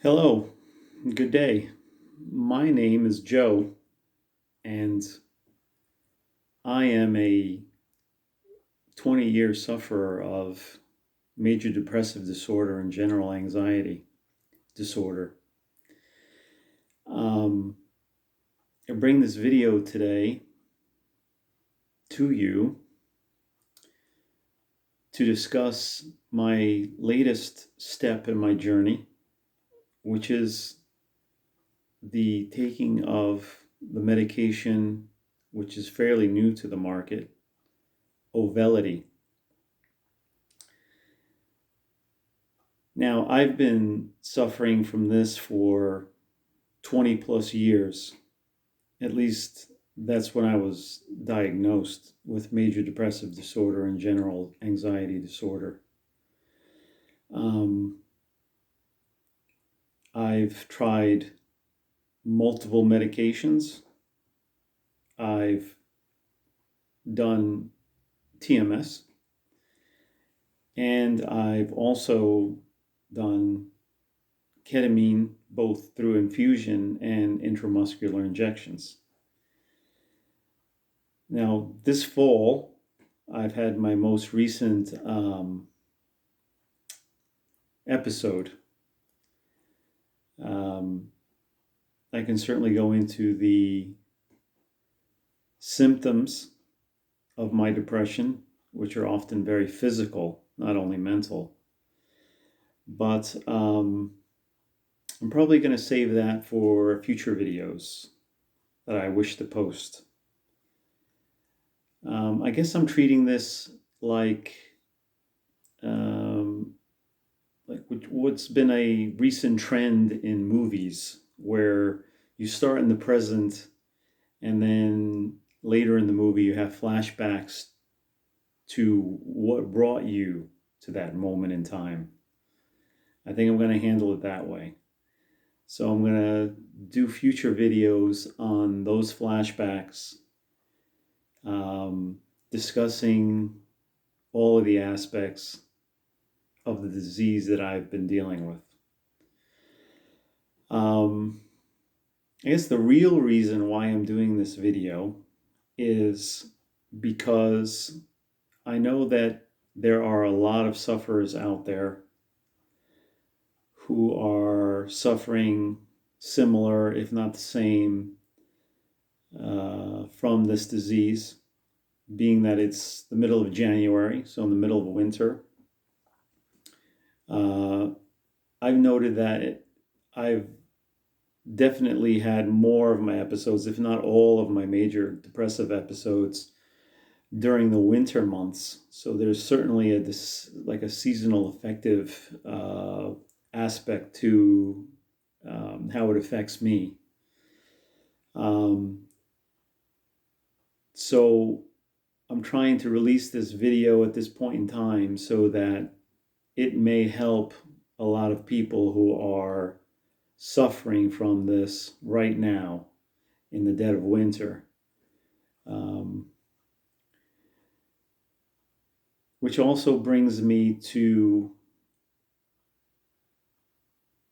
Hello, good day. My name is Joe, and I am a 20-year sufferer of major depressive disorder and general anxiety disorder. Um, I bring this video today to you to discuss my latest step in my journey, which is the taking of the medication, which is fairly new to the market, Auvelity. Now, I've been suffering from this for 20 plus years. At least that's when I was diagnosed with major depressive disorder and general anxiety disorder. Um, I've tried multiple medications. I've done TMS, and I've also done ketamine both through infusion and intramuscular injections. Now, this fall, I've had my most recent episode. Um, I can certainly go into the symptoms of my depression, which are often very physical, not only mental. But I'm probably going to save that for future videos that I wish to post. I guess I'm treating this like um, what's been a recent trend in movies where you start in the present and then later in the movie you have flashbacks to what brought you to that moment in time. I think I'm going to handle it that way. So I'm going to do future videos on those flashbacks, discussing all of the aspects of the disease that I've been dealing with. I guess the real reason why I'm doing this video is because I know that there are a lot of sufferers out there who are suffering similar, if not the same, from this disease, being that it's the middle of January, so in the middle of winter. I've noted that I've definitely had more of my episodes, if not all of my major depressive episodes, during the winter months. So there's certainly a seasonal affective aspect to how it affects me. So I'm trying to release this video at this point in time so that it may help a lot of people who are suffering from this right now in the dead of winter. Which also brings me to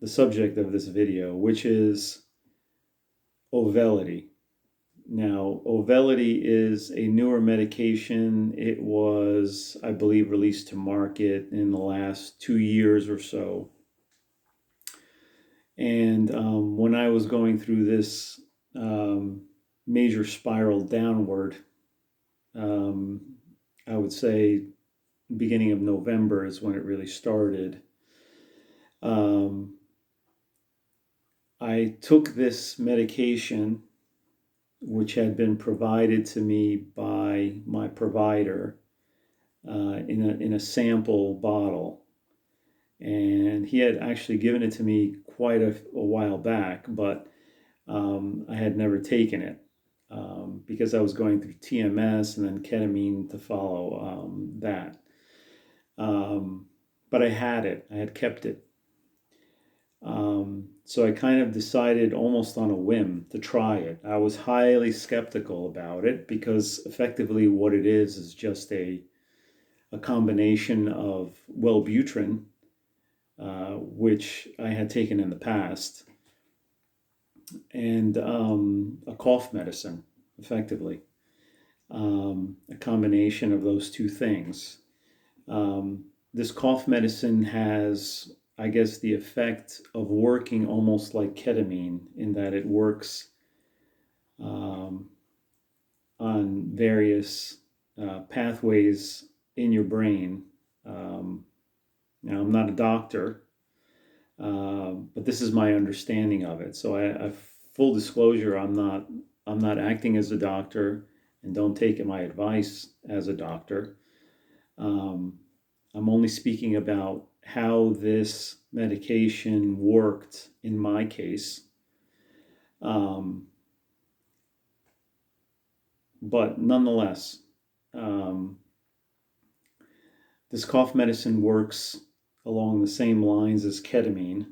the subject of this video, which is Auvelity. Now, Auvelity is a newer medication. It was, I believe, released to market in the last 2 years or so. And when I was going through this major spiral downward, I would say beginning of November is when it really started. I took this medication, which had been provided to me by my provider in a sample bottle. And he had actually given it to me quite a while back, but I had never taken it because I was going through TMS and then ketamine to follow that. But I had kept it. So I kind of decided almost on a whim to try it. I was highly skeptical about it because effectively what it is just a combination of Wellbutrin which I had taken in the past, and a cough medicine, effectively. A combination of those two things. This cough medicine has, I guess, the effect of working almost like ketamine in that it works um, on various pathways in your brain. Now, I'm not a doctor, but this is my understanding of it. So, full disclosure, I'm not acting as a doctor, and don't take my advice as a doctor. Um, I'm only speaking about how this medication worked in my case. Um, but nonetheless, um, this cough medicine works along the same lines as ketamine.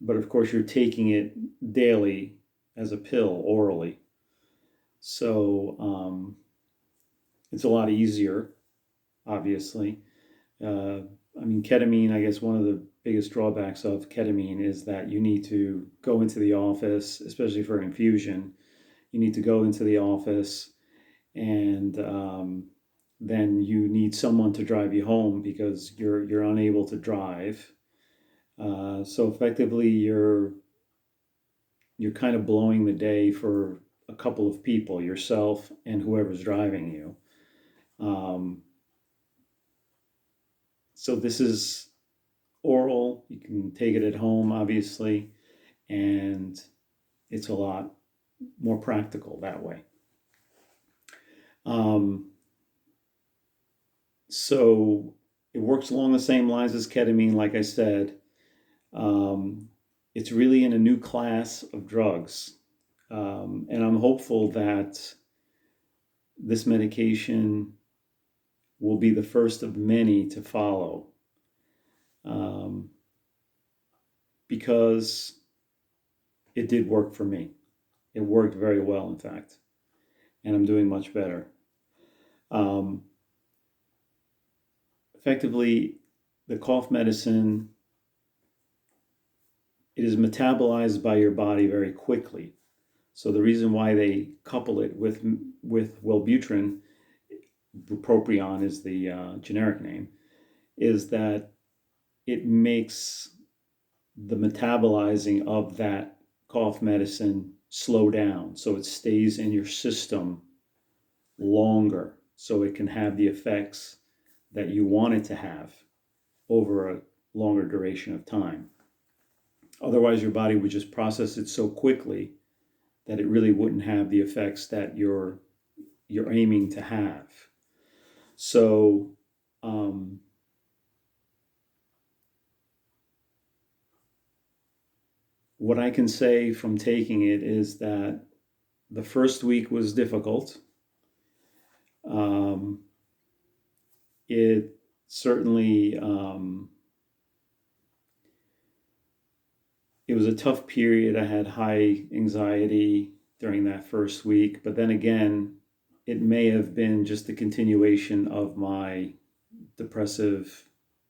But of course, you're taking it daily as a pill orally. So it's a lot easier, obviously. Uh, I mean, ketamine, I guess one of the biggest drawbacks of ketamine is that you need to go into the office, especially for an infusion. You need to go into the office, and then you need someone to drive you home because you're unable to drive. So effectively, you're kind of blowing the day for a couple of people, yourself and whoever's driving you. Um, so this is oral. You can take it at home, obviously, and it's a lot more practical that way. Um, so it works along the same lines as ketamine, like I said. Um, it's really in a new class of drugs. And I'm hopeful that this medication will be the first of many to follow, um, because it did work for me. It worked very well, in fact, and I'm doing much better. Um, Effectively, the cough medicine, it is metabolized by your body very quickly. So the reason why they couple it with Wellbutrin, bupropion is the generic name, is that it makes the metabolizing of that cough medicine slow down, so it stays in your system longer, so it can have the effects that you want it to have over a longer duration of time. Otherwise, your body would just process it so quickly that it really wouldn't have the effects that you're aiming to have. So, what I can say from taking it is that the first week was difficult. Um, it certainly it was a tough period. I had high anxiety during that first week, but then again, it may have been just a continuation of my depressive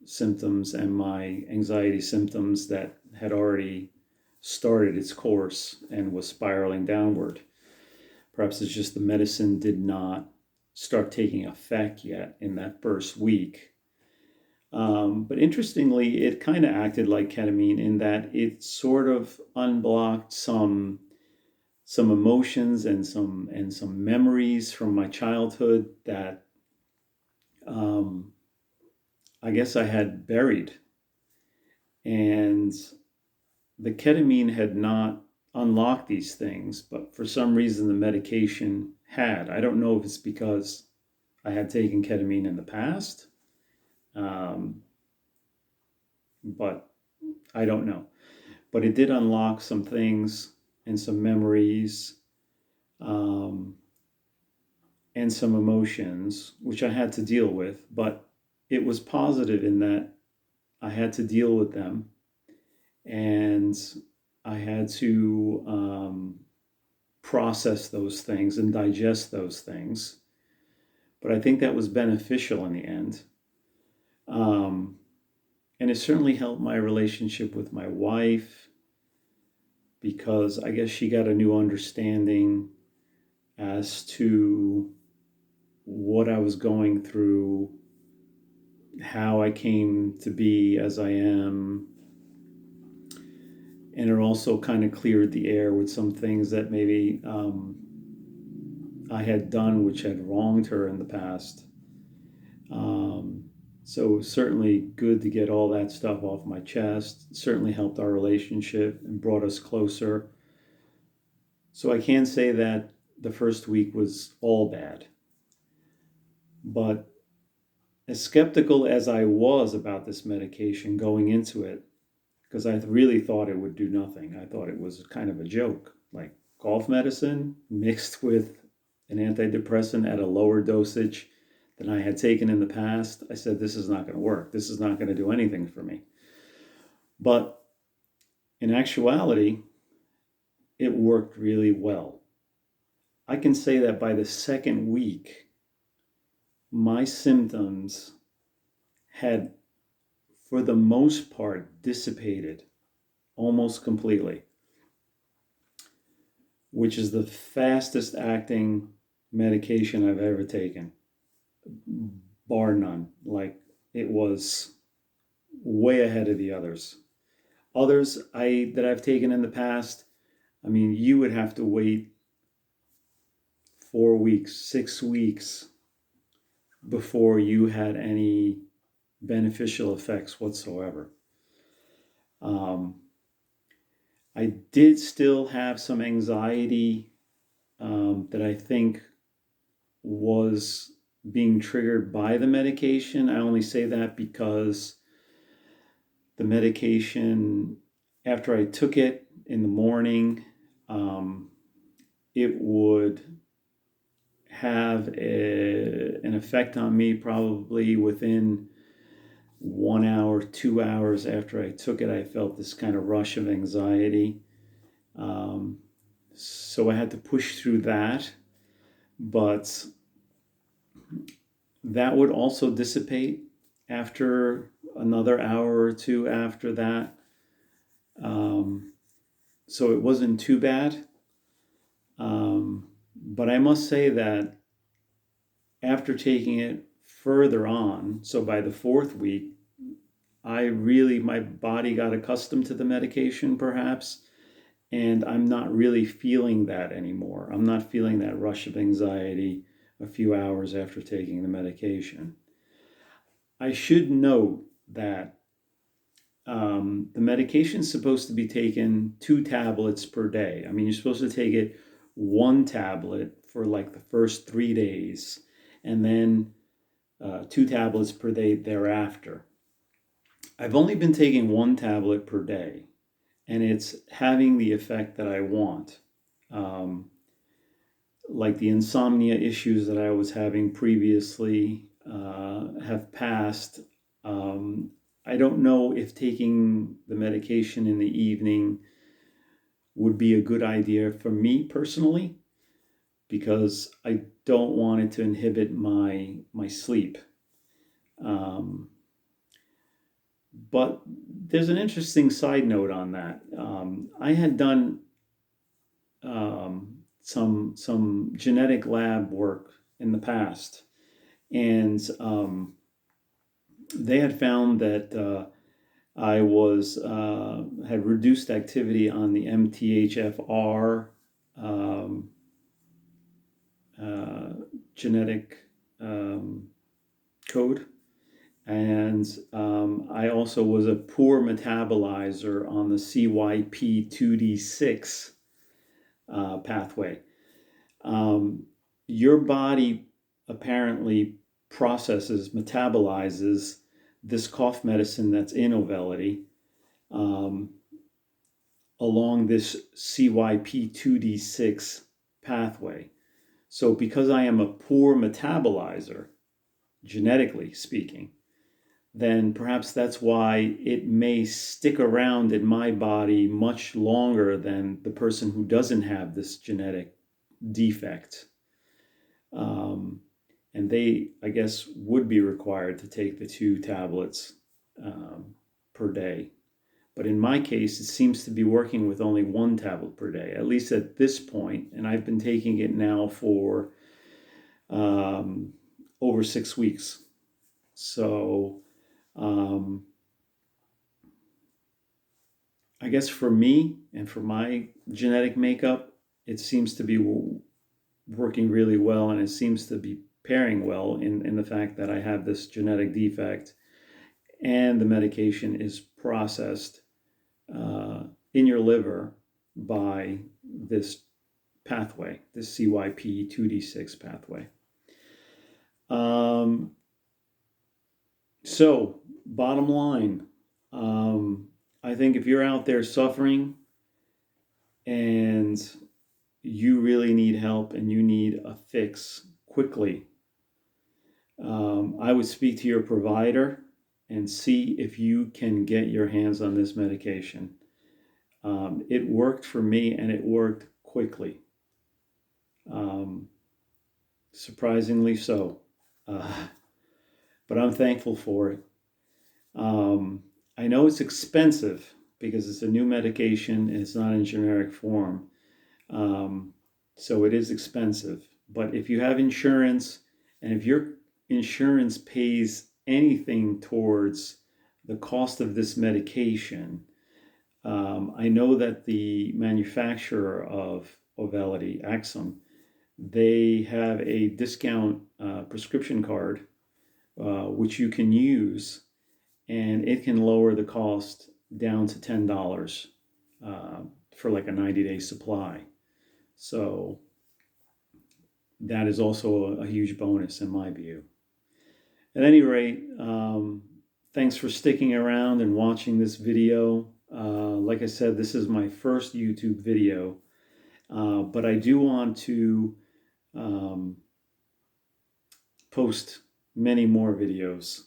symptoms and my anxiety symptoms that had already started its course and was spiraling downward. Perhaps it's just the medicine did not start taking effect yet in that first week. But interestingly, it kind of acted like ketamine in that it sort of unblocked some emotions and some memories from my childhood that um, I guess I had buried, and the ketamine had not unlocked these things, but for some reason the medication had. I don't know if it's because I had taken ketamine in the past, um, but I don't know. But it did unlock some things and some memories, um, and some emotions, which I had to deal with. But it was positive in that I had to deal with them, and I had to process those things and digest those things. But I think that was beneficial in the end. Um, And it certainly helped my relationship with my wife because I guess she got a new understanding as to what I was going through, how I came to be as I am. And it also kind of cleared the air with some things that maybe I had done which had wronged her in the past. Um, so it was certainly good to get all that stuff off my chest. It certainly helped our relationship and brought us closer. So I can say that the first week was all bad. But as skeptical as I was about this medication going into it, because I really thought it would do nothing. I thought it was kind of a joke, like cough medicine mixed with an antidepressant at a lower dosage than I had taken in the past. I said, this is not going to work. This is not going to do anything for me. But in actuality, it worked really well. I can say that by the second week, my symptoms had, for the most part, dissipated almost completely, which is the fastest acting medication I've ever taken, bar none. Like, it was way ahead of the others. Others that I've taken in the past, I mean, you would have to wait 4 weeks, 6 weeks before you had any beneficial effects whatsoever. I did still have some anxiety that I think was being triggered by the medication. I only say that because the medication, after I took it in the morning, it would have an effect on me probably within 1 hour, 2 hours after I took it. I felt this kind of rush of anxiety. So I had to push through that, but that would also dissipate after another hour or two after that. So it wasn't too bad. But I must say that after taking it further on, so by the fourth week, my body got accustomed to the medication perhaps, and I'm not really feeling that anymore. I'm not feeling that rush of anxiety a few hours after taking the medication. I should note that the medication is supposed to be taken 2 tablets per day. I mean, you're supposed to take it 1 tablet for like the first 3 days, and then 2 tablets per day thereafter. I've only been taking 1 tablet per day, and it's having the effect that I want. Like the insomnia issues that I was having previously have passed. I don't know if taking the medication in the evening would be a good idea for me personally, because I don't want it to inhibit my sleep. But there's an interesting side note on that. I had done some genetic lab work in the past, and they had found that I was had reduced activity on the MTHFR genetic code, and I also was a poor metabolizer on the CYP2D6 pathway. Your body apparently metabolizes this cough medicine that's in Auvelity along this CYP2D6 pathway. So because I am a poor metabolizer, genetically speaking, then perhaps that's why it may stick around in my body much longer than the person who doesn't have this genetic defect. And they, I guess, would be required to take the 2 tablets per day. But in my case, it seems to be working with only 1 tablet per day, at least at this point. And I've been taking it now for over 6 weeks. So I guess for me and for my genetic makeup, it seems to be working really well, and it seems to be pairing well in the fact that I have this genetic defect and the medication is processed in your liver by this pathway, this CYP2D6 pathway. So, bottom line, I think if you're out there suffering and you really need help and you need a fix quickly, I would speak to your provider and see if you can get your hands on this medication. It worked for me and it worked quickly. Surprisingly so. But I'm thankful for it. I know it's expensive because it's a new medication and it's not in generic form. So it is expensive. But if you have insurance, and if your insurance pays anything towards the cost of this medication, I know that the manufacturer of Auvelity, Axum, they have a discount prescription card which you can use, and it can lower the cost down to $10 for like a 90-day supply. So that is also a huge bonus in my view. At any rate, thanks for sticking around and watching this video. Like I said, this is my first YouTube video, but I do want to post many more videos.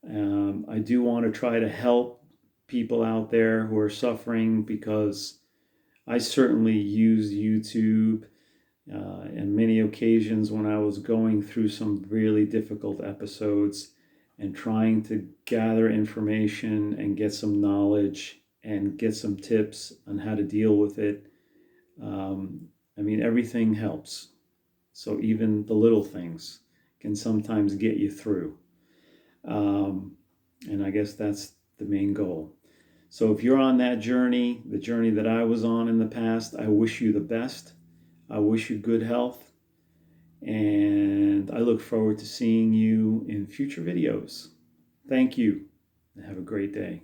I do want to try to help people out there who are suffering, because I certainly used YouTube on many occasions when I was going through some really difficult episodes and trying to gather information and get some knowledge and get some tips on how to deal with it. I mean, everything helps. So even the little things can sometimes get you through. And I guess that's the main goal. So if you're on that journey, the journey that I was on in the past, I wish you the best. I wish you good health. And I look forward to seeing you in future videos. Thank you, and have a great day.